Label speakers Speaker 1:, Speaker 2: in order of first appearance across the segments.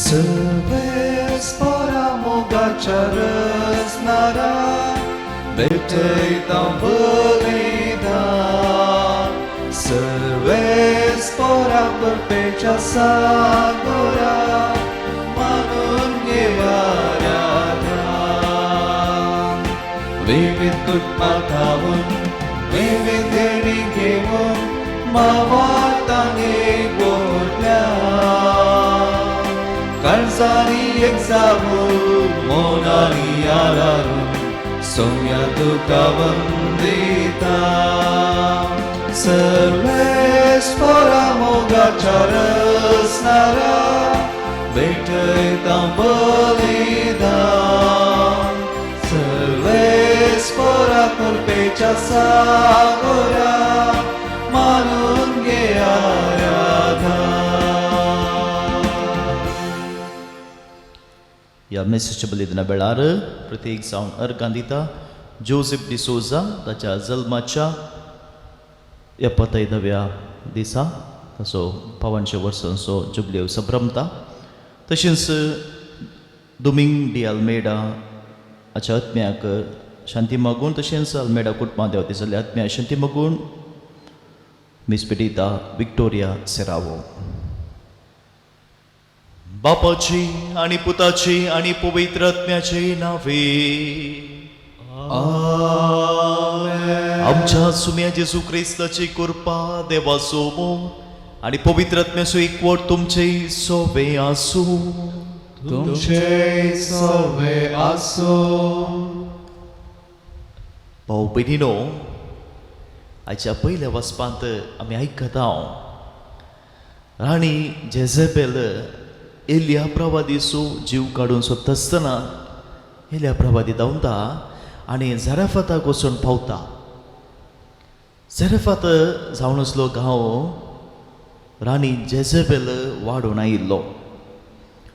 Speaker 1: Sylwespora mogacia rosnara, Betej tam bălida. Sylwespora perpecia sagora, Manun gevaryada. Vivid tutmatavun, vivid deni घेऊन मावाताने बोलल्या. काळजारी एक जाऊन मोनारी आरारून सौम्या तुका वंदिता. सर्वेस्परा मोगाच्या रसणारा, भेटता बलिदान. सर्वेस्परा कृपेच्या सागरा, मानून घे आराधना.
Speaker 2: या मेसेजच्या बलिदाना वेळार प्रत्येक जावन अर्गां दिता. जोसेफ डिसोजा ताच्या जल्माच्या 75व्या दिसा ताचो 500 वर्सांचो जुबली संभ्रमता. तशेंच दोमिंग डी अल्मेडा हाच्या आत्म्याक शांती मागून, तशेंच अल्मेडा कुटुंबां देंवते जाल्ल्या आत्म्याक शांती मागून मिस पेडिता विक्टोरिया सेरावो. बापाची आणि पुताची आणि पवित्र आत्म्याचे नावे
Speaker 1: आमेन.
Speaker 2: आमच्या सुम्या जेजू क्रिस्ताची कृपा, देवाचो मोग आणि पवित्र आत्म्याचो एकवट तुमचे सोबे आसू.
Speaker 1: तुमचे सवे आसो.
Speaker 2: भाऊ भयणीनो, आयच्या पयल्या वचपांत आमी आयकता राणी जेझेबेल एलिया प्रवादीचो जीव काडून सोदता आसतना एलिया प्रवादी धांवता आनी झराफाताक वचून पावता. झराफात जावन असलो गांव राणी जेझेबेल वाडून आयिल्लो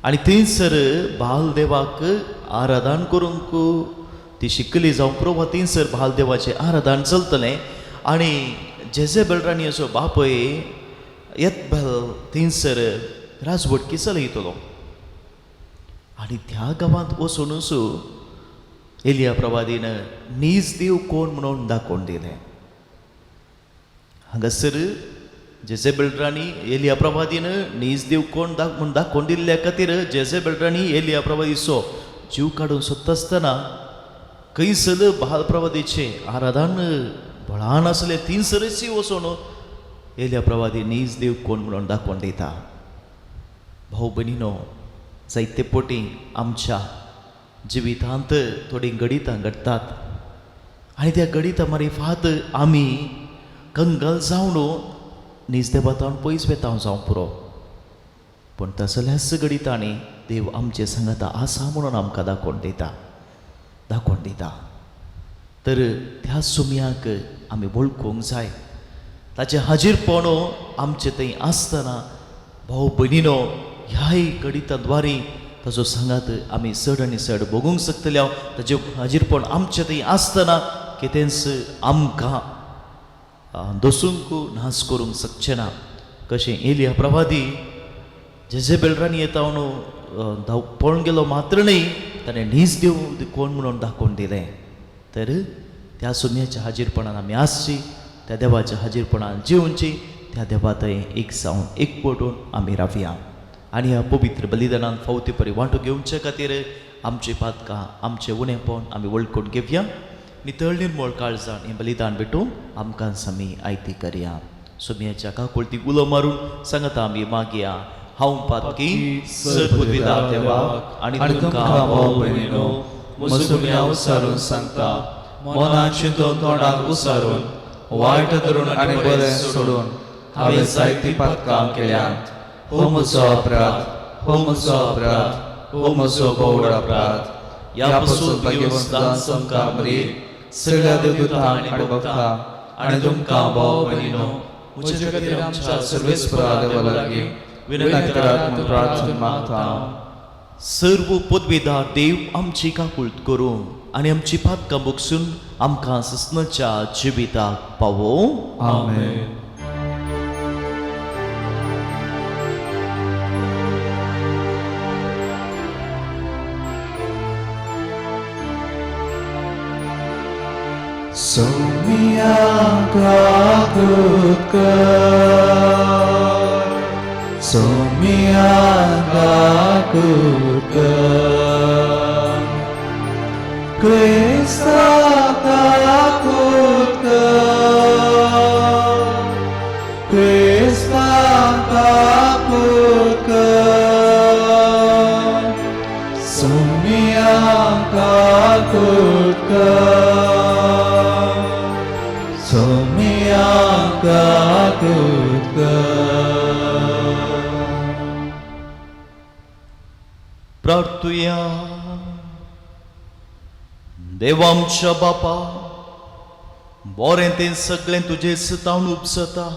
Speaker 2: आनी थंयसर बाल देवाक आराधन करूंक ती शिकली जावं पुरो थंयसर बाल देवाचें आराधन चलतलें. आनी जेझेबेल राणी असो बापय येतबेल थंयसर राजवटकी चलयतलो. आनी त्या गांवांत वचूनच एलिया प्रवादीन नीज देव कोण म्हणून दाखोवन दिलें. हांगासर जेझेबेल राणी एलिया प्रवादीन नीज देव कोण म्हूण दाखोवन दिल्ल्या खातीर जेझेबेल राणी एलिया प्रवादीचो जीव काडून सोदता आसतना खंयसर बाल प्रवादीचें आराधन बळान आसलें थंयसरच वचून एलिया प्रवादी नीज देव कोण म्हणून दाखोवन दिता. भाऊ भयणीनो, जायते पोटी आमच्या जिवितांत थोडी गणितां घडटात आनी त्या गणितां मार्फत आमी कंगाल जावन नीज देवातावन पयस वेता जावं पुरो. पूण तसल्याच गणितांनी देव आमचे सांगता आसा म्हणून आमकां दाखोवन दिता. तर त्या सुमयाक आमी वळखूंक जाय. ताचें हाजीरपण आमचे थंय आसतना भाऊ भयणीनो, ह्याय गणितांद्वारे ताचो सांगात आमी चड आनी चड भोगूंक शकतले. ताचें हाजीरपण आमचे थंय आसतना कितेंच आमकां दसूंक नाश करूंक शकचें ना. कशें एलिया प्रवादी जेझेबेल राणी येतावन पळोवन गेलो मात्र न्ही, ताणें नीज देव कोण म्हणून दाखोवन दिलें. तर त्या सुमयाच्या हाजीरपणान आमी आसची, त्या देवाच्या हाजीरपणान जिवची, त्या देवा थंय एक जावन एकवटून आमी रावया. आनी ह्या पवित्र बलिदानान फावती परी वांटो घेवचे खातीर आमची पातकां, आमचें उणेपण आमी वळखून घेवया. नितळ निर्मळ काळजान हें बलिदान भेटून आमकां आमी आयती करया. सुमयाच्या काकुळती उलो मारून सांगता आमी मागया. हांव पातकी सद्बुद्धिदा देवाक आनी तुमकां भाव भयणीनो,
Speaker 1: मुसुम्या उसारून सांगता, मनान चिंतून तोंडाक उसारून, वायट धरून आनी बरें सोडून हांवें जायती पातकां केल्यात. हो म्हजो अपराध, हो म्हजो अपराध, हो म्हजो बोवड अपराध. ह्या पासून घेवन समका बरी सगळ्या देवदूतां आनी भक्तां आनी तुमकां भाव भयणीनो, म्हजे खातीर आमच्या सर्वेस्परा देवा लागीं विनंती करात म्हूण प्रार्थना मागता.
Speaker 2: सर्व पदवीदार देव आमची काकुळट करूं आनी आमची पातकां बगसून आमकां ससनाच्या जिविताक पावो.
Speaker 1: आमेन. सोमियाका कुकर सोमियाका कुकर Kristaka kutkar Kristaka kutkar Somiaka kutkar Somiaka kutkar
Speaker 2: प्रार्थुया. देवा आमच्या बापा, बरें तें सगळें तुजें सतावणूक जाता.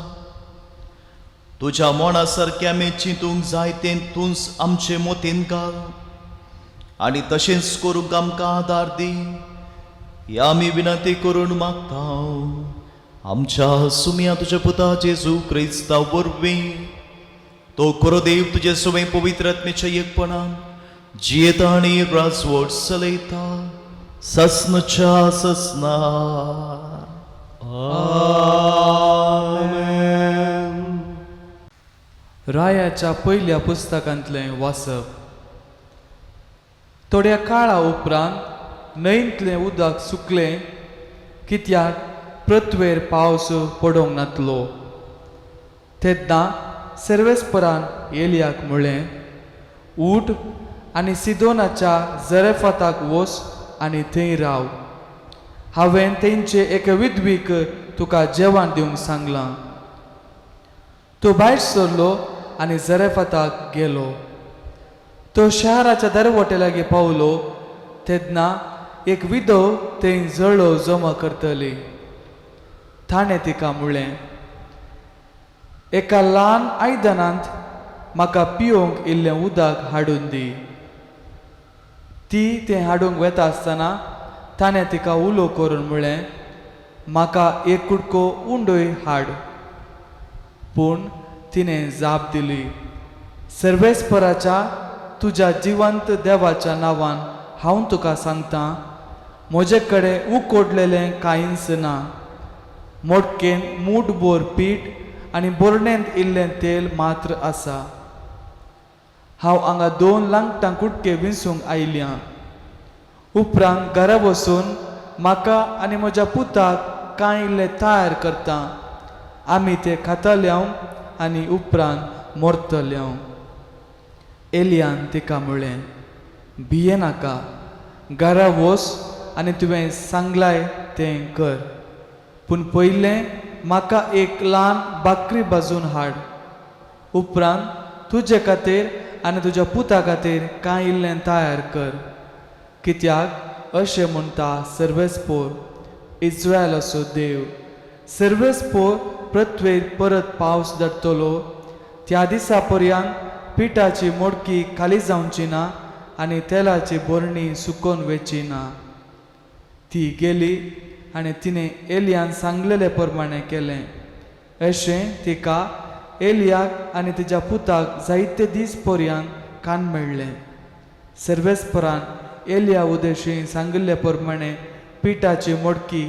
Speaker 2: तुज्या मोना सारकें आमी चिंतूंक जाय तें तूंच आमचे मोतीन घाल आनी तशेंच करूंक आमकां आदार दी. ह्या आमी विनंती करून मागता आमच्या सुम्या तुज्या पुता जेजू क्रिस्ता वरवीं. तो खरो देव तुजे सुमे पवित्र आत्मेच्या एकपणान जियेता आनी राजवट चलयता ससनच्या ससना.
Speaker 1: आमेन.
Speaker 3: रायाच्या पयल्या पुस्तकांतलें वाचप. थोड्या काळा उपरांत न्हंयतलें उदक सुकलें, कित्याक पृथ्वेर पावस पडोंक नातलो. तेन्ना सर्वेस्परान एलियाक म्हळें, उठ आनी सिदोनाच्या जरेफाताक वच आनी थंय राव. हांवें तेंचे एके विधवीक तुका जेवण दिवंक सांगलां. तो भायर सरलो आनी जरेफाताक गेलो. तो शहराच्या दरवटे लागीं पावलो तेन्ना एक विधव थंय जळो जमा करतली. ताणें तिका म्हळें, एका ल्हान आयदनांत म्हाका पिवंक इल्लें उदक हाडून दी. ती तें हाडूंक वेता आसतना ताणें तिका उलो करून म्हळें, म्हाका एक कुडको उंडय हाड. पूण तिणें जाप दिली, सर्वेस्पराच्या तुज्या जिवंत देवाच्या नांवान हांव तुका सांगतां, म्हजे कडेन उकोडलेलें कांयच ना. मोडकेन मूठभर पीठ आनी बोरणेंत इल्लें तेल मात्र आसा. हांव हांगा 2 लांकटां कुडके विंसूंक आयल्यां. उपरांत घरा बसून म्हाका आनी म्हज्या पुताक कांय इल्लें तयार करता. आमी तें खातल्यांव आनी उपरांत मरतल्यांव. एलियान तिका म्हळें, भिये नाका, घरा वच आनी तुवें सांगलाय तें कर. पूण पयलें म्हाका एक ल्हान बाकरी भाजून हाड. उपरांत तुजे खातीर आनी तुज्या पुता खातीर कांय इल्लें तयार कर. कित्याक अशें म्हणटा सर्वेस्पोर, इस्रायलाचो देव, सर्वेस्पोर पृथ्वेर परत पावस धाडटलो. त्या दिसा पर्यंत पिठाची मोडकी खाली जावची ना आनी तेलाची बरणी सुकोवन वची ना. ती गेली आनी तिणें एलियान सांगलेले प्रमाणें केलें. अशें तिका एलियाक आनी तिच्या पुताक जायते दीस पर्यंत कान मेळ्ळें. सर्वेस्परान एलिया उदेशी सांगिल्ले प्रमाणें पिठाची मोडकी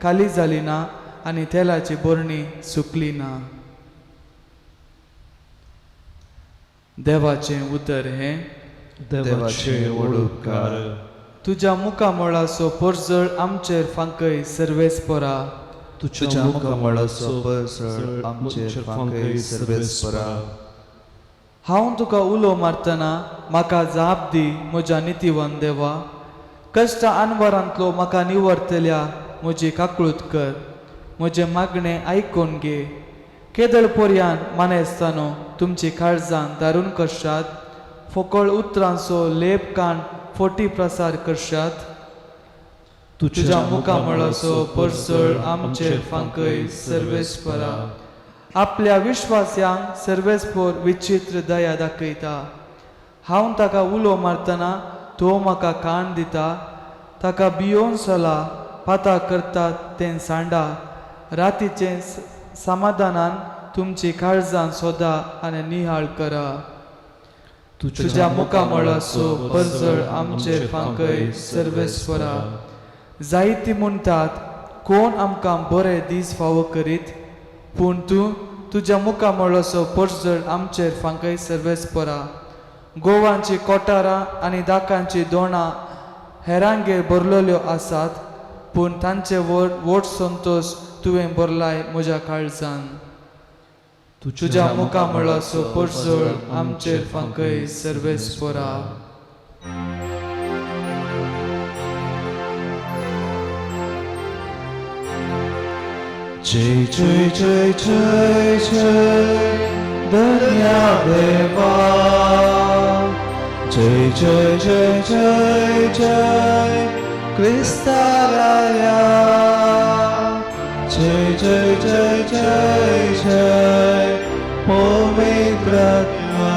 Speaker 3: खाली जाली ना आनी तेलाची बरणी सुकली ना. देवाचें उतर हें,
Speaker 1: देवाचे ओडूपकार.
Speaker 3: तुज्या मुखामळाचो परजळ आमचेर फांकय सर्वेस्परा.
Speaker 1: तुज्या मुखामळाचो परजळ आमचेर फांकय सर्वेस्परा.
Speaker 3: हांव तुका उलो मारतना म्हाका जाप दी म्हज्या नितीवान देवा. कश्ट आनवरांतलो म्हाका निवरतल्या म्हजी काकळूत कर. म्हजें मागणें आयकून घे. केदळ पर्यान मानेस्तानो तुमची काळजां दारून करशात. फकळ उतरांचो लेप काण फोटी प्रसार करशात. तुज्या मुखामळाचो परजळ आमचेर फांकय सर्वेस्परा. आपल्या विश्वास्यांक सर्वेस्पोर विचित्र दया दाखयता. हांव ताका उलो मारतना तो म्हाका कान दिता. ताका भियोन चला, पाता करतात तें सांडा. रातीचें समाधानान तुमची काळजां सोदा आनी निहाळ करा. तुज्या मुखामळाचो परजळ आमचेर फांकय सर्वेस्परा. जायतीं म्हणटात कोण आमकां बरे दीस फावो करीत, पूण तूं तुज्या मुखा मळसो पडझड आमचेर फांकय सर्वेस परा. गोवांची कोठारां आनी दाकांची दोणां हेरांगेर भरलेल्यो आसात, पूण तांचे वोट संतोश तुवें भरलाय म्हज्या काळजान. तुज्या मुखा मळसो पडझड आमचेर फांकय सर्वेस परा.
Speaker 1: जय जय जय जय जय धन्या देवा. जय जय जय जय जय क्रिस्ताराया. जय जय जय जय जय पवित्रात्मा.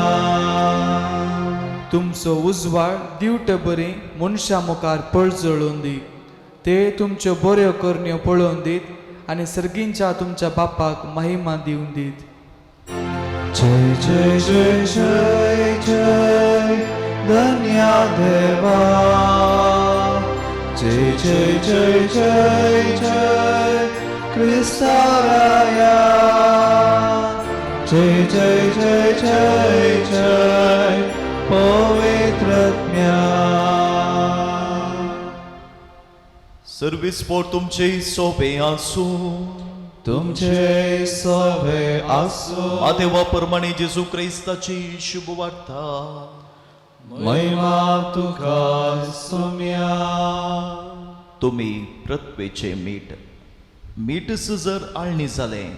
Speaker 3: तुमचो उजवाड दिवटे बरी मनशां मुखार पडझळून दी. ते तुमच्यो बऱ्यो करण्यो पळोवन दीत आनी सर्गींच्या तुमच्या बापाक महिमा दिवन दीत.
Speaker 1: जय जय जय जय जय धन्या देवा. जय जय जय जय जय क्रिस्ताराया. जय जय जय जय जय पवित्रात्म्या.
Speaker 2: सर्वीस पोर तुमचे सोबे आसू.
Speaker 1: तुमचे सवे आसो.
Speaker 2: देवा प्रमाणे जेजू क्रिस्ताची शुभ वार्ता.
Speaker 1: महिमा तुका सोम्या.
Speaker 2: तुम्ही प्रत्वेचे मीठ. मीठच जर आळणी जालें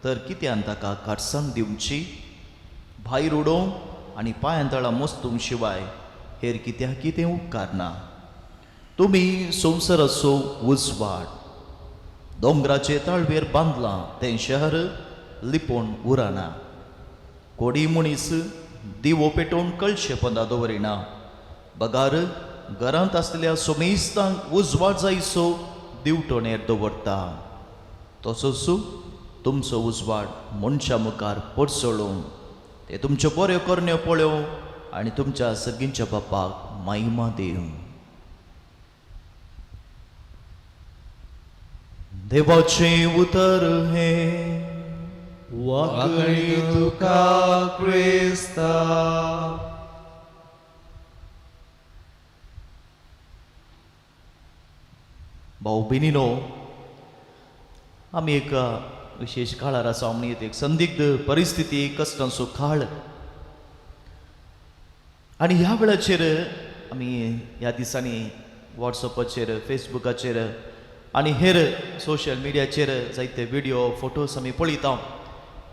Speaker 2: तर कित्यान ताका काडसाण दिवची. भायर उडोवंक आनी पांयांतळां मोस्तूंक शिवाय हेर कित्याक कितें उपकार ना. तुम्ही संवसाराचो उजवाड. दोंगराचे ताळवेर बांदलां तें शहर लिपोवन उरना. कोडी मनीस दिवो पेटोवन कळशे पोंदा दवरिना. बगार घरांत आसलेल्या सोमेस्तांक उजवाड जायसो दिवटोणेर दवरता. तसोच तुमचो उजवाड मनशा मुखार पडसळून ते तुमच्यो बऱ्यो करण्यो पळोवन आनी तुमच्या सगळींच्या बापाक महिमा दिवं. देवाचे उतर हे
Speaker 1: वाकडी तुका क्रिस्ता.
Speaker 2: भाऊ भयणीनो, आमी एका विशेष काळार आसा. आमी एक संदिग्ध परिस्थिती, कश्टांचो काळ. आनी ह्या वेळाचेर आमी ह्या दिसांनी वॉट्सअपाचेर, फेसबुकाचेर आनी हेर सोशल मिडियाचेर जायते व्हिडिओ, फोटोज आमी पळयता.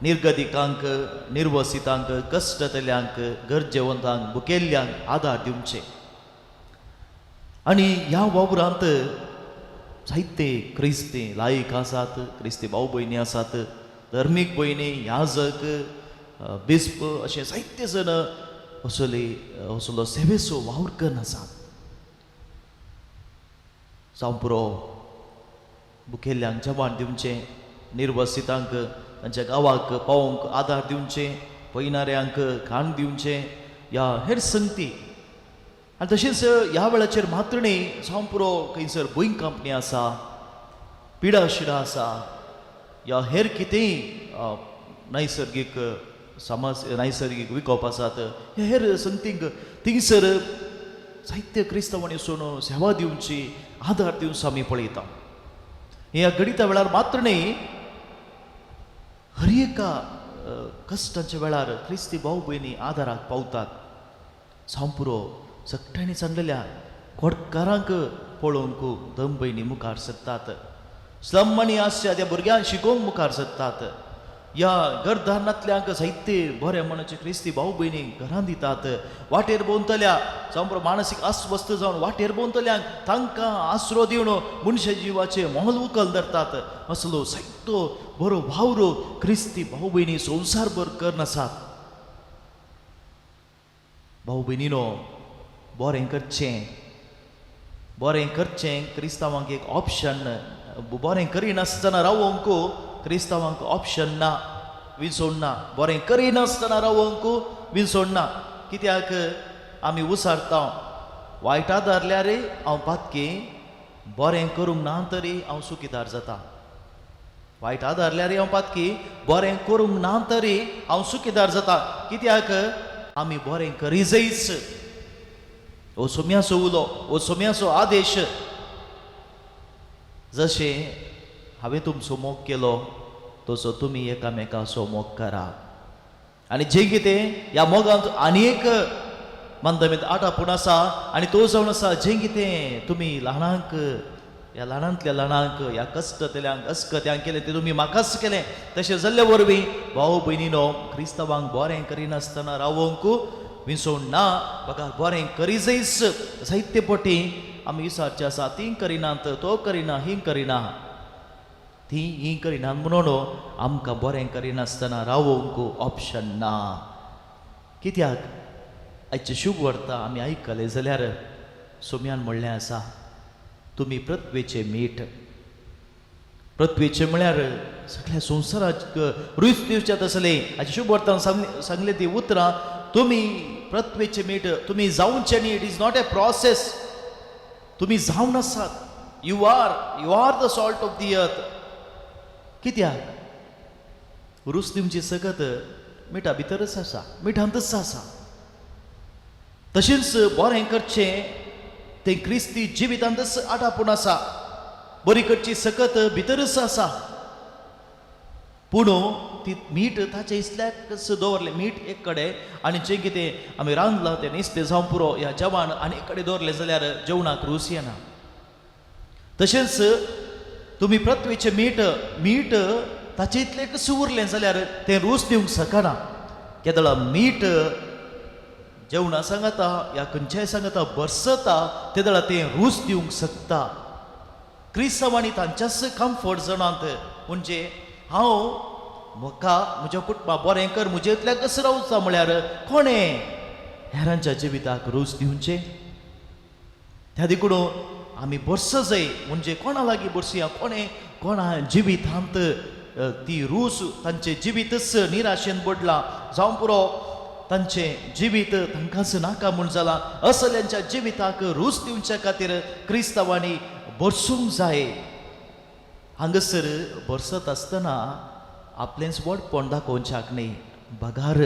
Speaker 2: निर्गतिकांक, निर्वसितांक, कश्टतल्यांक, गरजेवंतांक, भुकेल्ल्यांक आदार दिवचे. आनी ह्या वावरांत जायते क्रिस्ती लायक आसात, क्रिस्ती भाव भयणी आसात, धर्मीक भयणी, याजक, बिस्प अशे जायते जण असलो सेवेचो वावर करून आसात. जावं पुरो भुकेल्ल्यांक जेवण दिवचें, निर्वसितांक तांच्या गांवाक पावोवंक आदार दिवचे, पयणाऱ्यांक खाण दिवचें, ह्या हेर संगती. आनी तशेंच ह्या वेळाचेर मात्रणी जावं पुरो खंयसर भुंय कंपनी आसा, पिडा शिडा आसा, या हेर कितेंय नैसर्गीक नैसर्गीक विकोप आसात, हे हेर संगतींक थिंगसर जायते क्रिस्तांवांनी वचून सेवा दिवची, आदार दिवचो आमी पळयता. ह्या घडिता वेळार मात्र न्ही, हर एका कश्टांच्या वेळार क्रिस्ती भाव भयणी आदाराक पावतात. जावं पुरो सगळ्यांनी सांडलेल्या खोडकारांक पळोवंक दम भयणी मुखार सरतात. स्लम आनी आसच्या त्या भुरग्यांक शिकोवंक मुखार सरतात. ह्या घरदारणांतल्यांक जायते बरे मनाचे क्रिस्ती भाव भयणी घरां दितात. वाटेर भोंवतल्या जावं पुरो मानसीक अस्वस्थ जावन वाटेर भोंवतल्यांक तांकां आसरो दिवन मनशा जिवाचे मोल उखल धरतात. असलो जायतो बरो वावरो क्रिस्ती भाव भयणी संवसारभर करून आसात. भाव भयणीनो, बरें करचें क्रिस्तांवांक एक ऑप्शन. बरें करिनासतना रावोंक क्रिस्तांवांक ऑप्शन ना, विसोड ना. बरें करिनासतना रावोंक विसोड ना. कित्याक आमी उसारता वायटा धरल्यार हांव पातकी, बरें करूंक ना तरी हांव चुकीदार जाता. वायट आदारल्यार हांव पातकी बरें करूंक ना तरी हांव चुकीदार जाता. कित्याक आमी बरें करीजच. हो सोम्याचो उलो, हो सोम्याचो आदेश. जशें हांवें तुमचो मोग केलो तसो तुमी एकामेकाचो मोग करा. आनी जें कितें ह्या मोगांत आनी एक मंदमेत 8 पूण आसा आनी तो जावन आसा जें कितें तुमी ल्हानांक ह्या ल्हानांतल्या ल्हानांक ह्या कश्टतल्यांक अस्कत्यांक केलें तें तुमी म्हाकाच केलें. तशें जाल्ले वरवीं भाव भयणीनो क्रिस्तांवांक बरें करिनासतना रावोंक विसोड ना. म्हाका बरें करीजच. जायते पटी आमी विचारचे आसा ती करिनात, तो करिना, ही करिना, ती ही करिना म्हणून आमकां बरें करिनासतना रावोंक ऑप्शन ना. कित्याक आयचे शुभ वर्ता आमी आयकले जाल्यार सोम्यान म्हणलें आसा तुमी पृथ्वेचे मीठ. पृथ्वेचे म्हळ्यार सगळ्या संवसाराक रूच दिवचें आसलें. हाचे शुभ वर्तान सांगले ती उतरां तुमी पृथ्वेचे मीठ. तुमी जावचे न्ही. It is not a process. तुमी जावन आसात. You are the salt of the earth. कित्याक रूच दिवची सकत मिठा भितरच आसा, मिठांतच आसा. तशेंच बरें करचें तें क्रिस्ती जिवितांतच आटापून आसा. बरी करची सकत भितरच आसा. पूण ती मीठ ताचे इतल्याकच दवरलें. मीठ एक कडेन आनी जें कितें आमी रांदलां तें नुस्तें जावं पुरो ह्या जेवण आनी एक कडेन दवरलें जाल्यार जेवणाक रूच येना. तशेंच तुमी पृथ्वेचें मीठ ताचे इतलेंच उरलें जाल्यार तें रूच दिवंक शकना. केदळा मीठ जेवणा सांगता या खंयच्याय सांगता बरसता तेदळा तें रूच दिवंक शकता. क्रिस्तांवांनी तांच्याच कम्फर्ट झोनांत म्हणजे हांव म्हाका म्हज्या कुटुंबा बरें कर म्हजे इतल्या कसं रावचा म्हळ्यार कोणें हेरांच्या जिविताक रूच दिवचें. त्या देखून आमी बरस जाय म्हणजे कोणा लागीं बरसुया. कोणा जिवितांत ती रूच तांचें जिवीतच निराशेन पडलां जावं पुरो तांचें जिवीत तांकांच नाका म्हूण जालां. असल्यांच्या जिविताक रूच दिवच्या खातीर क्रिस्तांवांनी बरसूंक जाय. हांगसर बरसत आसतना आपलेंच वडपण दाखोवच्याक न्ही. बगार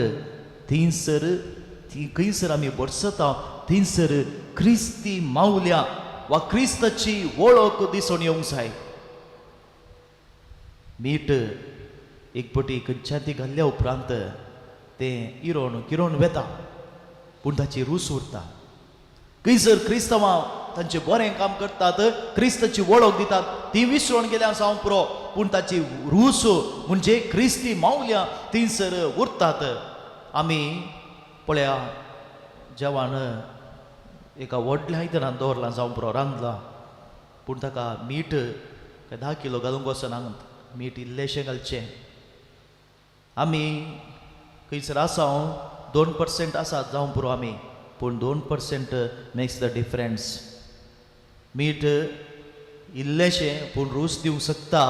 Speaker 2: खंयसर आमी बरसता थंयसर क्रिस्ती मावल्या वा क्रिस्ताची वळख दिसून येवंक जाय. मीठ एक पटी खंयच्या ती घाल्ल्या उपरांत तें इरोण किरोण वेता पूण ताची रूच उरता. खंयसर क्रिस्तांवां तांचें बरें काम करतात, क्रिस्ताची वळख दितात, ती विसरून गेल्या जावं पुरो पूण ताची रूच म्हणजे क्रिस्ती मावल्या थंयसर उरतात. आमी पळया जेवण एका व्हडल्या आयदनांत दवरलां जावं पुरो रांदलां पूण ताका मीठ 10 किलो घालूंक वचना. मीठ इल्लेशें घालचें. आमी खंयसर आसा 2% आसात जावं पुरो आमी पूण 2% मेक्स द डिफरन्स. मीठ इल्लेशें पूण रूच दिवंक शकता.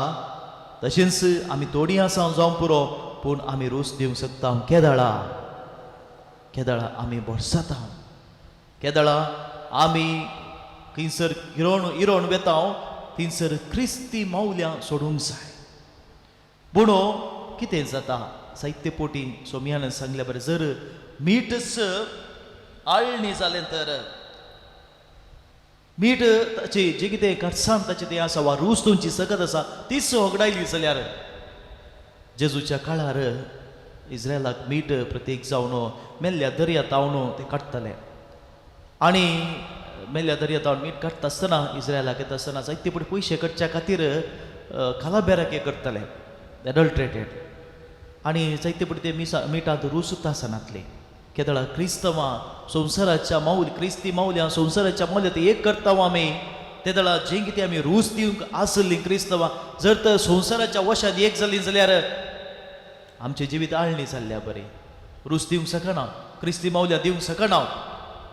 Speaker 2: तशेंच आमी थोडीं आसा जावं पुरो पूण आमी रूच दिवंक शकता. केदळा आमी बरसता. केदळा आमी खंयसर इरोण वेता थंयसर क्रिस्ती मावल्या सोडूंक जाय. पूण कितें जाता साहित्य पोटी सोम्यान सांगल्या बरें जर मीठच आळणी जालें तर मीठ ताची जें कितें कडसाण ताचें तें आसा वा रूच तुमची सकत आसा तीच होगडायली जाल्यार जेजूच्या काळार इस्रायलाक मीठ प्रत्येक जावन मेल्ल्या दर्या तावन ते काडटाले. आनी मेल्ल्या दर्या तावन मीठ काडटा आसतना इस्रायलाक येता आसतना जायते पडी पयशे कडच्या खातीर खालाबेराक हे करताले एडल्ट्रेटेड. आनी जायते पडी ते मिठांत रूच सुद्दां आसनातली. केदळा क्रिस्तवां संवसाराच्या क्रिस्ती मावल्या संवसाराच्या मावल्या ते एक करता आमी तेदळा जें कितें आमी रूच दिवंक आसलीं क्रिस्तवां जर तर संवसाराच्या वशांत एक जालीं जाल्यार आमचें जिवीत आळणी जाल्ल्या बरें. रूच दिवंक शकना, क्रिस्ती मावल्या दिवंक शकना.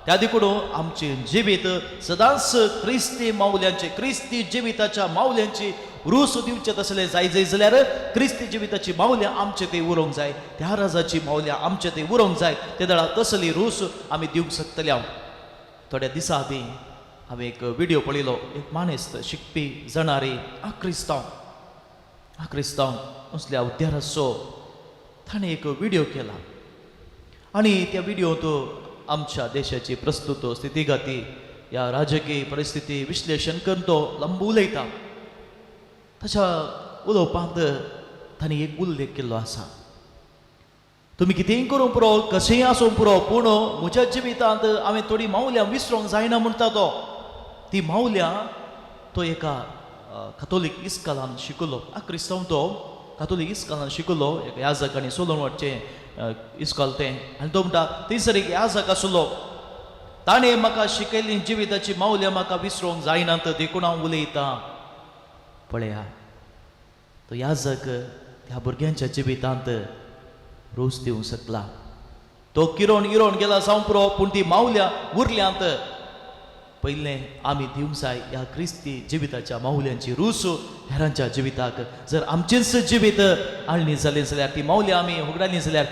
Speaker 2: त्या देखून आमचें जिवीत सदांच क्रिस्ती मावल्यांचे क्रिस्ती जिविताच्या मावल्यांची रूच दिवचें तसलें जाय जाल्यार क्रिस्ती जिविताची मावल्या आमचे ते उरोंक जाय. त्या राजाची मावल्या आमचे ते उरोंक जाय. तेदळा तसली रूच आमी दिवंक शकतल्या. थोड्या दिसा आदीं हांवें एक व्हिडिओ पळयलो. एक माणूस शिकपी जाणारी क्रिस्तांव असल्या उद्याराचो ताणें एक व्हिडिओ केला आनी त्या व्हिडिओंत आमच्या देशाची प्रस्तुत स्थितीगती ह्या राजकीय परिस्थिती विश्लेशण करून तो लंब उलयता. ताच्या उलोवपांत ताणें एक उल्लेख केल्लो आसा. तुमी कितेंय करूं पुरो, कशेंय आसूं पुरो, पूण म्हज्या जिवितांत हांवें थोडीं मावल्यां विसरूंक जायना म्हणटा तो. ती मावल्यां तो एका कातोलीक इस्कॉलान शिकलो. क्रिस्तांव तो कातोलीक इस्कॉलान शिकलो. एक याजक आनी सोलोनवाडचें इस्कॉल तें. आनी तो म्हणटा थंयसर एक याजक आसलो. ताणें म्हाका शिकयल्ली जिविताची मावल्यां म्हाका विसरूंक जायनात देखून हांव उलयतां. पळया, तो याजक ह्या भुरग्यांच्या जिवितांत रोस दिवंक शकला. तो किरोण गेला जावं पुरो, पूण ती मावल्यां उरल्यांत. पयलें आमी दिवंक जाय ह्या क्रिस्ती जिविताच्या मावल्यांची रूस हेरांच्या जिविताक. जर आमचेंच जिवीत हाडली जाल्यार ती मावल्यां आमी उगडाली जाल्यार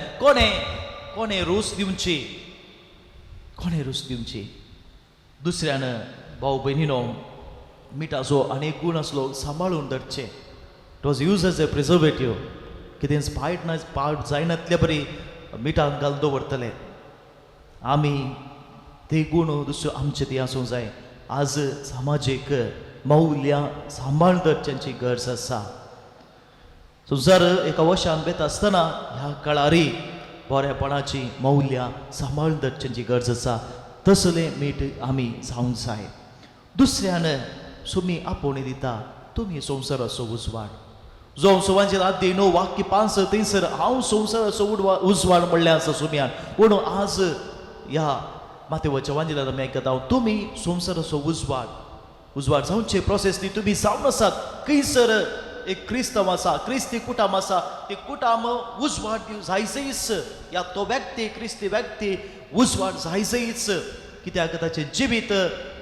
Speaker 2: कोणें रूस दिवची? दुसऱ्यान भाव भयणीनो मिठाचो आनीक गूण आसलो सांबाळून धरचे. It was use as a preservative. कितें पाड जायनातले बरी मिठान घालून दवरतले. आमी ते गूण दुसऱ्यो आमचे ती आसूंक जाय. आज सामाजीक मौल्यां सांबाळून धरच्यांची गरज आसा. सो जर एका वशान बेता आसतना ह्या काळारी बरेपणाची मौल्यां सांबाळून धरच्यांची गरज आसा. तसलें मीठ आमी जावंक जाय. दुसऱ्यान सुमी आपोवणी दिता तुमी संवसाराचो उजवाड. जो संवांचेर हात दी नो वाक्य 5 थंयसर हांव संवसाराचो उजवाड म्हणलें आसा सुमयान. पूण आज ह्या मातेवाच्या वांजेलान आमी आयकता तुमी संवसाराचो उजवाड जावचे प्रोसेस ती तुमी जावन आसात. खंयसर एक क्रिस्तांव आसा, क्रिस्ती कुटाम आसा, ते कुटाम उजवाड दिवं जायचीच. या तो व्यक्ती क्रिस्ती व्यक्ती उजवाड जायचीच. कित्याक ताचें जिवीत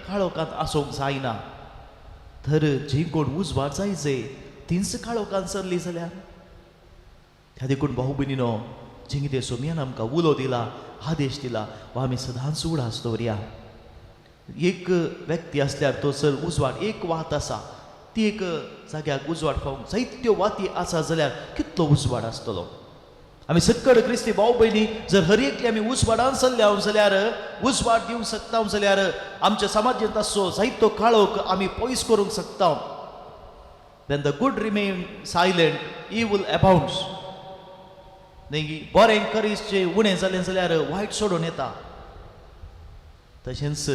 Speaker 2: काळोखांत आसूंक जायना. तर जी कोण उजवाड जायचे तींच काळोखांत सरली जाल्यार त्या देखून भाऊ भयणीनो जें कितें सोमयान आमकां उलो दिला, आदेश दिला, वा आमी सदांच उगडास दवरया. एक व्यक्ती आसल्यार तो जर उजवाड एक वात आसा, ती एक जाग्याक उजवाड पावूंक जायत्यो वाती आसा जाल्यार कितलो उजवाड आसतलो. आमी सकड क्रिस्ती भाव भयणी जर हर एकली आमी उजवाडान चल्ल्या जाल्यार उजवाड दिवंक शकता जाल्यार आमच्या समाजांत आसचो जायतो काळोख आमी पयस करूंक शकता. When the good remain silent, evil abounds. बरें करीचें उणें जालें जाल्यार वायट सोडून येता. तशेंच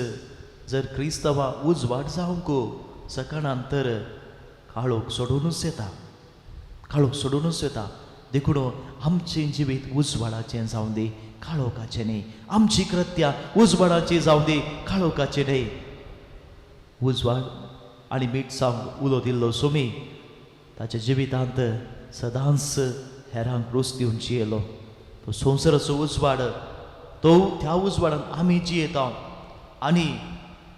Speaker 2: जर क्रिस्तांवां उजवाड जावंक सकाळान तर काळोख सोडूनच येता. देखून आमचें जिवीत उजवाडाचें जावं दी, काळोखाचें न्ही. आमची कृत्यां उजवाडाची जावं दी, काळोखाचें न्ही. उजवाड आनी मीठ जावंक उलो दिल्लो सुमी ताच्या जिवितांत सदांच हेरांक रूच दिवन जियेलो. तो संवसाराचो उजवाड, तो त्या उजवाडान आमी जियेता आनी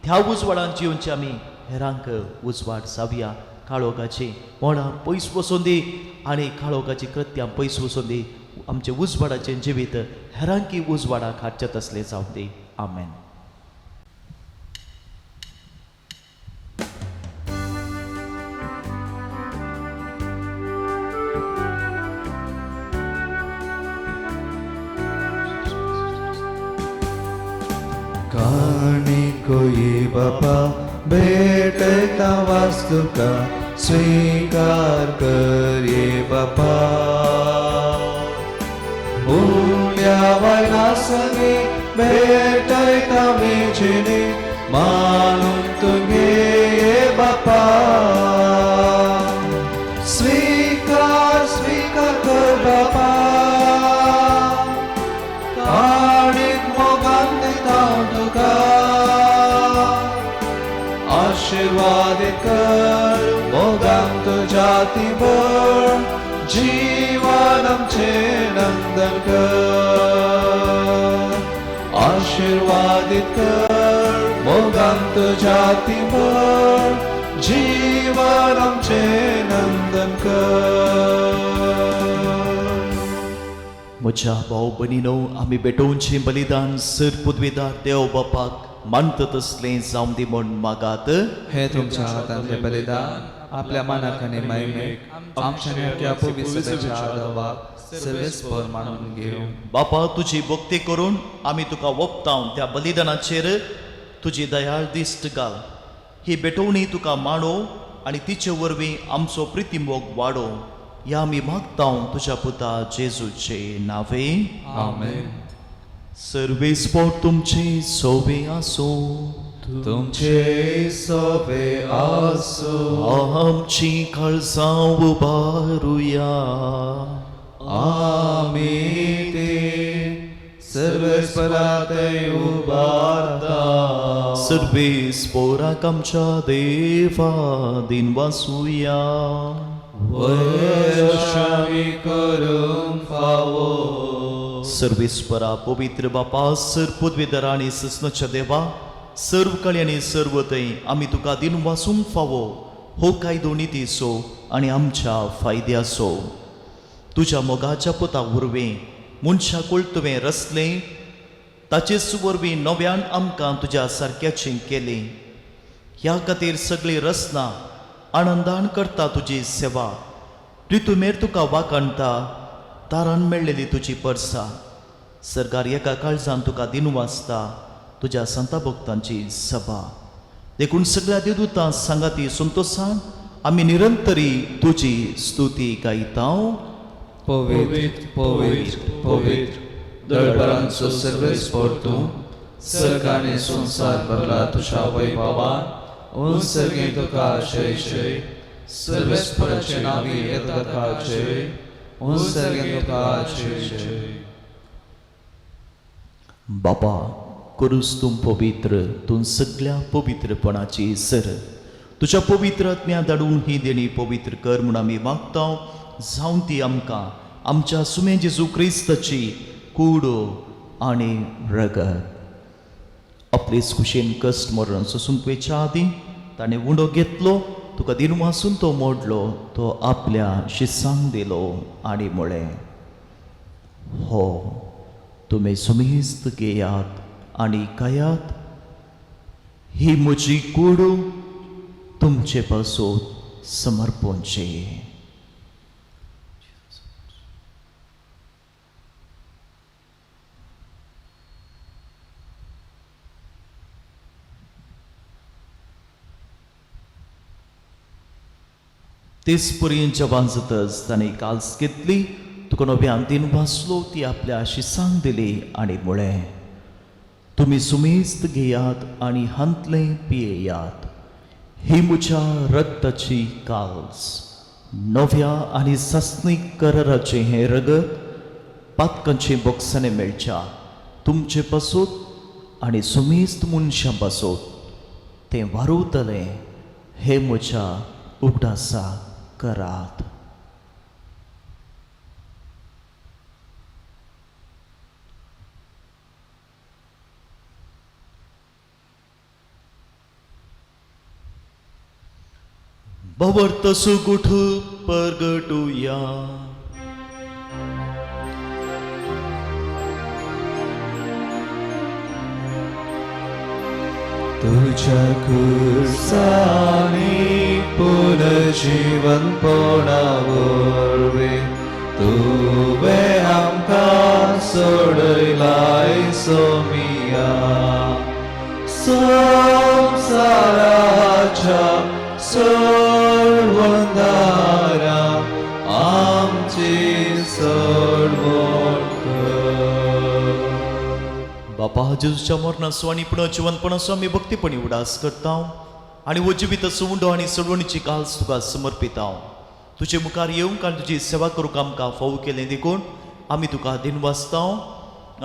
Speaker 2: त्या उजवाडान जिवनची आमी हेरांक उजवाड जावया. काळोखाची मोडां पयस वचून दी आनी काळोखाची कृत्यां पयस वचून दी. आमचें उजवाडाचें जिवीत हेरांकी उजवाडाक हाडचें तसलें जावं दी. आमेन.
Speaker 1: काणिको ये बापा भेटता वास्तु का स्वीकार कर ये बापा. मूल्यावायना सगे भेटता मेजने मानून तुगे ये बापा. स्वीकार कर बापा. आशीर्वादित कर मोगान तुझ्या तीवर जीवन आमचे नंदन कर. आशीर्वादित कर मोगान तुझ्या तीवर जीवन आमचे नंदन कर.
Speaker 2: म्हज्या भाव भयणीनो आमी भेटोवचें बलिदान सर पुदवेदार देव बापाक मानता तसलें जावं दी म्हूण मागात.
Speaker 1: हे तुमच्या हातांतले बलिदान आपल्या मनाक आनी महिमेक आमच्या नेट्या पवित्र सभेच्या आदवाक सर्वेस्पर मानून घेऊ.
Speaker 2: बापा, तुजी भक्ती करून आमी तुका वोगताव त्या बलिदानाचेर तुजी दयाळ दिश्ट घाल. ही भेटवणी तुका मांडो आनी तिचे वरवीं आमचो प्रितीमोग वाडो. ह्या आमी मागताव तुज्या पुता जेजूचे नावे.
Speaker 1: आमेन.
Speaker 2: सर्वेस्पर तुमचे सोबे आसो.
Speaker 1: तुमचे सोबे आसो.
Speaker 2: आमची काळजां उबारुया.
Speaker 1: आमी ते सर्वेस्परातय उबारता.
Speaker 2: सर्वेस्पराक आमच्या देवा दिन वासुया.
Speaker 1: वैशामी करूंक फावो.
Speaker 2: सर्वेस्परा पवित्र बापा, सर पदवीधर आनी ससनच्या देवा, सर्व काळी आनी सर्व थंय आमी तुका दिन वासूंक फावो. हो कायदो नितीसो आनी आमच्या फायद्याचो. तुज्या मोगाच्या पुता वरवीं मनशाक तुवें रचलें, ताचे सुवरवीं नव्यान आमकां तुज्या सारक्याचें केलें. ह्या खातीर सगळीं रचना आनंदान करता तुजी सेवा. रितुमेर तुका वाकणटा तारान मेळ्ळेली तुजी परसा. सरकार एका काळजान तुका दिन वाचता तुज्या संत भक्तांची सभा. देखून सगळ्या देवदूतां सांगाती संतोषान आमी निरंतरी तुजी स्तुती गायतांव.
Speaker 1: पवित्र पवित्र पवित्र दळपरांचो सर्वेस्पर तूं. सर्गाने संसार भरला तुझ्या वैभवान. उंसर्गे तुका जय जय. सर्वेस्पराचे नावी येता जय. उंसर्गे तुका जय जय.
Speaker 2: बापा, करूस तूं पवित्र, तूं सगळ्या पवित्रपणाची सर. तुज्या पवित्र आत्म्या धाडून ही देणी पवित्र कर म्हूण आमी मागतांव. जावं ती आमकां आमच्या सुमे जेजू क्रिस्ताची कूडो आनी रगत. आपलेच कुशेन कश्ट मरण सोसूंक वेच्या आदीं ताणें उंडो घेतलो, तुका दिन वासून तो मोडलो, तो आपल्या शिसांक दिलो आनी म्हळें, हो तुमी सुमेस्त घेयात आनी खायात. ही म्हजी कूड तुमचे पासून समर्पणची. तेच पर्यंत जेवण जातच ताणें काल्स घेतली, तुका नव्यान दिन वाचलो, ती आपल्या शिसांक दिली आनी म्हळें, तुमी सुमेस्त घेयात आनी हांतलें पियेयात. ही म्हज्या रगताची काल्स, नव्या आनी सासणीक कराराचें हें रगत पातकांचे बोक्साने मेळच्या तुमचे पासून आनी सुमेस्त मनशां पासून तें वारुतलें. हे म्हज्या उगडासा करात. भवर्त सुगुठ परगटुया.
Speaker 1: तुझ्या खुर्सानी पुनर्जीवन पोणावरवी तुवें आमकां सोडयलाय सोमिया. संवसाराच्या सोडवंदारा आमची सोडवण कर.
Speaker 2: बापा, जेजूच्या मरणाचो आनी पुन्हा जिवंतपणाचो आमी भक्तीपणी उडास करतांव आनी हो जिविताचो उंडो आनी सडवणीची काल्स तुका समर्पितांव. तुजे मुखार येवंक आनी तुजी सेवा करूंक आमकां फावो केलें देखून आमी तुका दिन वाचतांव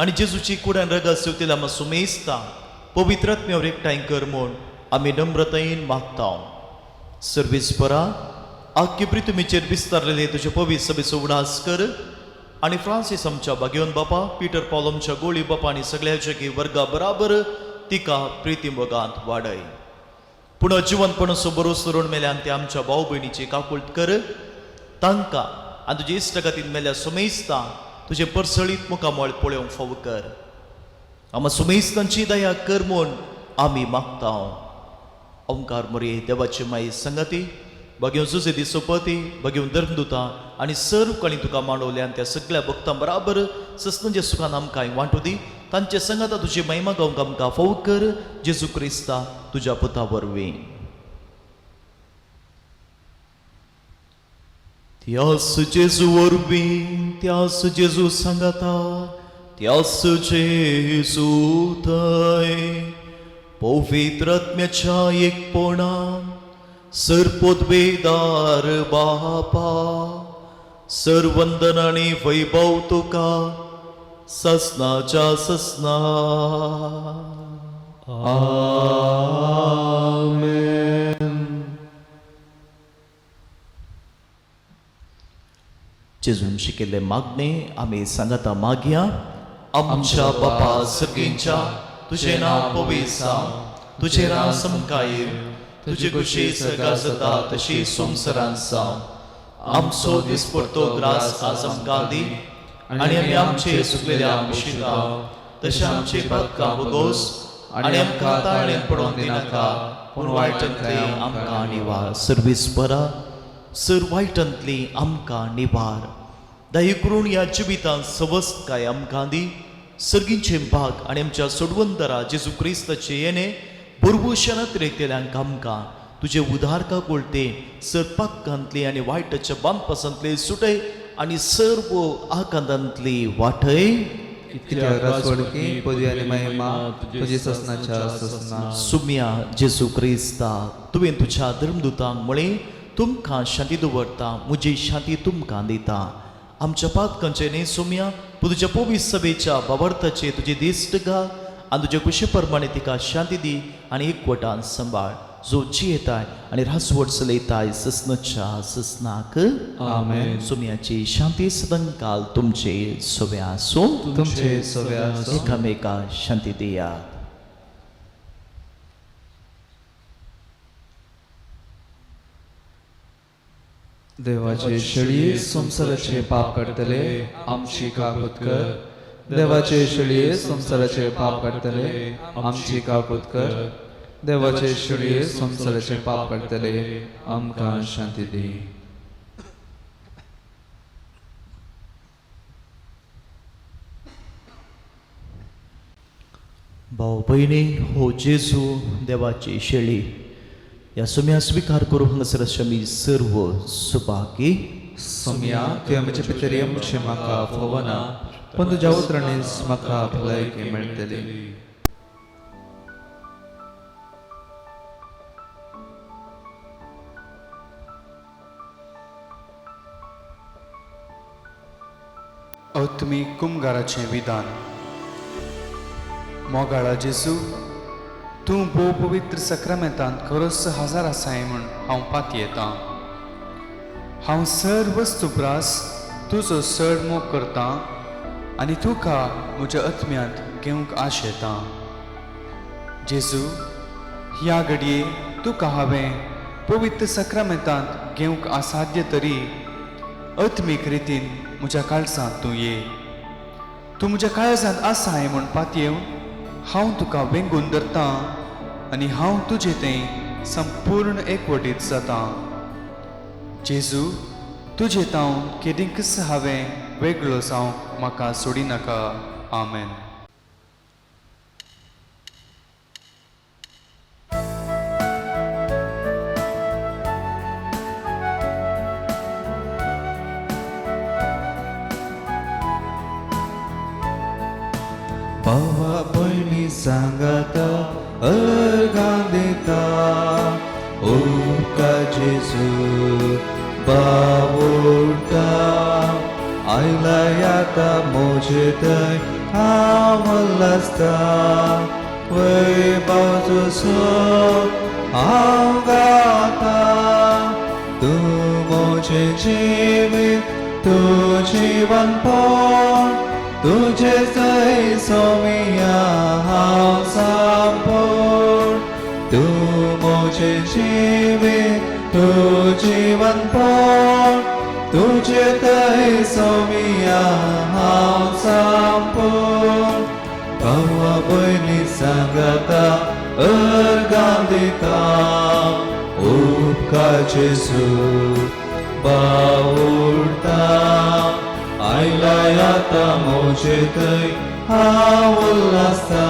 Speaker 2: आनी जेजूची कुडान रगत सेवतेली आमी सुमेस्ता पवित्र आत्म्यावर एकठांय कर म्हूण आमी नम्रतायेन मागतांव. सर्वेस्परा, आख्खे प्रितुमेचेर विस्तारलेले तुजे पवित्र सभेचो उडास कर आनी फ्रांसीस आमच्या भाग्यवन बापा, पीटर पॉल आमच्या गोळी बापा आनी सगळ्या जगी वर्गा बराबर तिका प्रिती मोगांत वाडय. पुणा जिवंतपणाचो बरोस धरून मेल्यान ते आमच्या भाव भयणीची काकुळट कर. तांकां आनी तुजे इश्टगातीन मेल्या सुमेस्तां तुजे परसळीत मुखामळ पळोवंक फावो कर. आमी सुमेस्तांची दया कर म्हूण आमी मागता ओंकार मोरये देवाची माई संगती बघेवन सुसे दिसोपती बघेवन धर्मदुता आनी सर्व कोणी तुका मांडवल्या त्या सगळ्या भक्तां बराबर ससनाच्या सुखान आमकां वांटू दी तांचे संगता तुजी महिमा गावंक आमकां फावो कर जेजू क्रिस्ता तुज्या पुता वरवीं त्यास जेजू वरवीं त्यास जेजू सांगता त्यास जेजू थंय पवित्र आत्म्याच्या एकपणान सर्पोद्वेदार बापा सर्वंदन आनी वैभव तुका ससनाच्या ससना जेजून शिकिल्ले मागणे आमी सांगता मागया आमच्या बापा सर्गींच्या तुझे नाव पवित्र तुझे राव समकाय तुझी कुशी सगा जाता तशी संवसारांत जावं आमचो दिसपडतो ग्रास आज आमकां दी आनी आमी आमचे सुकलेल्या आमशिका तशें आमची पदकां भोगोस आनी आमकां ताळें पडोवन दिनाका पूण वायटांतली आमकां निवार सर्विस्परा सर वायटांतली आमकां निवार दया करून ह्या जिवितांत सवस्त काय आमकां दी सर्गींचे भाग आनी आमच्या सोडवंदरा जेजू क्रिस्ताचे येणे बुरबुशनात रेतेल्यांक आमकां तुझे उदारका कोळते सर पाकांतली आनी वायटाच्या बांदपासांतली सुटय आनी सर्व आकांतांतली वाटय
Speaker 1: कित्याक रासवडकी पदी आनी महिमा तुजी ससनाच्या ससना
Speaker 2: सुम्या जेजू क्रिस्ता तुवें तुज्या धर्मदुतांक म्हळें तुमकां शांती दवरता म्हजी शांती तुमकां दिता आमच्या पातकांचे न्ही सुम्या तुज्या पवित्र सभेच्या बाबर्थाचे तुजी दिश्ट घाल आनी तुज्या कुशे प्रमाणे तिका शांती दी आनी एकवटान सांबाळ जो जियेताय आनी रासवड चलयताय ससनाच्या ससनाक
Speaker 1: आमेन
Speaker 2: सुम्याची शांती सदांकाल तुमचे सोबे आसूं
Speaker 1: तुमचे सोबे आसूं
Speaker 2: एकामेका शांती दियात
Speaker 3: देवाचे शेळी संसाराचे पाप काडतले आमची काकूत कर देवाचे शेळी संसाराचे पाप काडतले आमची काकूत कर देवाचे शेळी संसाराचे पाप काडतले आमकां शांती दी
Speaker 2: भाव भयणी हो जेजू देवाची शेळी या सुम्या स्वीकार करू हांगासर आमी सर्व सुभागी
Speaker 3: सम्या तुवें म्हजे भितर येवचें म्हाका फोवना पण तुज्या उतरांनीच म्हाका भलायकी मेळटली
Speaker 4: अवतमी कुमगाराचें विधान मोगाळा जेजू तूं भोव पवित्र सक्रामेंतांत खरोच हजार आसाय म्हूण हांव पात येतां हांव सर वस्तुप्रास तुजो चड मोग करतां आनी तुका म्हज्या आत्म्यांत घेवंक आश येता जेजू ह्या घडये तुका हांवें पवित्र सक्रामेंतांत घेवंक असाध्य तरी आत्मीक रितीन म्हज्या काळजांत तूं ये तूं म्हज्या काळजांत आसाय म्हूण पात येवन हांव तुका वेंगून धरतां आनी हांव तुजें तें संपूर्ण एकवटीत जातां जेजू तुजें तावन केदींकच हांवें वेगळो जावंक म्हाका सोडिनाका आमेन
Speaker 1: भावा भयणी सांगता अर्गां दिता ओका जेजू बावोरता आयला याता मोजे थंय हांव लासता वैभव तुजो हांव गाता तूं मोजें जिवीत तूं जिवनपण तुझे थंय सोमिया हांव सांपोड तूं मोजें जिवीत तूं जिवनपण तुझे थंय सोमिया हांव सांपोड भावा भयणी सांगता अर्गां दिता उपकार जेजू बावुरता आयलाय आतां म्हजे थंय हांव उल्हासा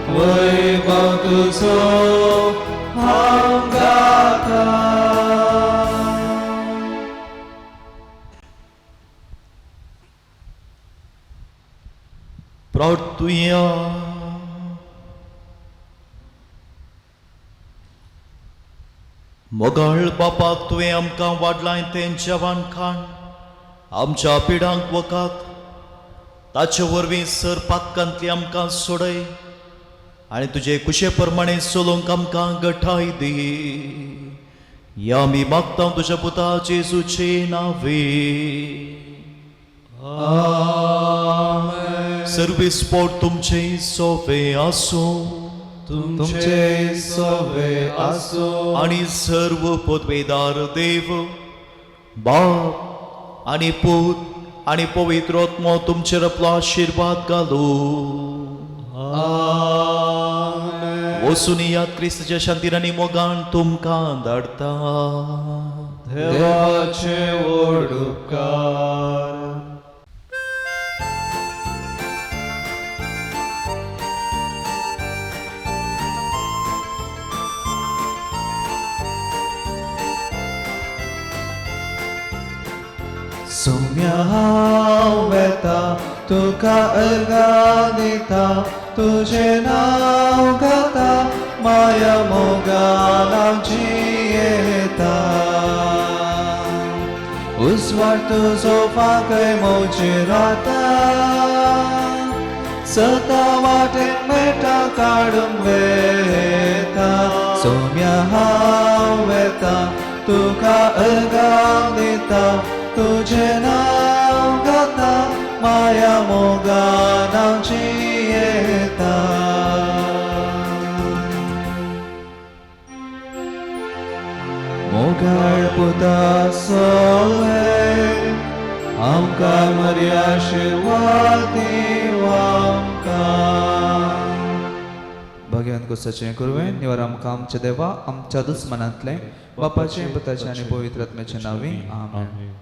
Speaker 1: वैभव तुजो हांव गाता.
Speaker 2: प्रार्थुया. मोगाळ बापाक तुवें आमकां वाडलाय तें जेवण खाण आमच्या पिडांक वकात ताचे वरवीं सर पातकांतली आमकां सोडय आनी तुजे कुशे प्रमाणे चलोवंक आमकां घटाय दी. या आमी मागता तुज्या पुता जेजूचे नांवे. सर्विस्पोट तुमचे सोवे आसो
Speaker 1: तुमचे सोवे आसो
Speaker 2: आणि सर्व पदवेदार देव बाप आणि पूत आणि पवित्र आत्मा तुमचेर आपलो आशीर्वाद घालो. वचून या क्रिस्ताच्या शांतीन आनी मोगान तुमकां धाडटा.
Speaker 1: देवाचे व्हड उपकार. सोम्या हांव येता तुका अर्गां दिता तुजें नांव घेता माया मोगान हांव जियेता. उजवाड तुजो फांकय म्हजेर राता सता वाटेन मेटा काडूंक वेता. सोम्या हांव येता तुका अर्गां दिता तुजें नांव घेता माया मोगान हांव जियेता. मोगाळ पुता सोवे आमकां मरी आशिर्वाद दीव आमकां. भगवान कुसाचें कुरवें निवार आमकां आमच्या देवा आमच्या दुस्मनांतलें बापाचें पुताचें आनी पवित्र आत्म्याचें नांवी आमेन.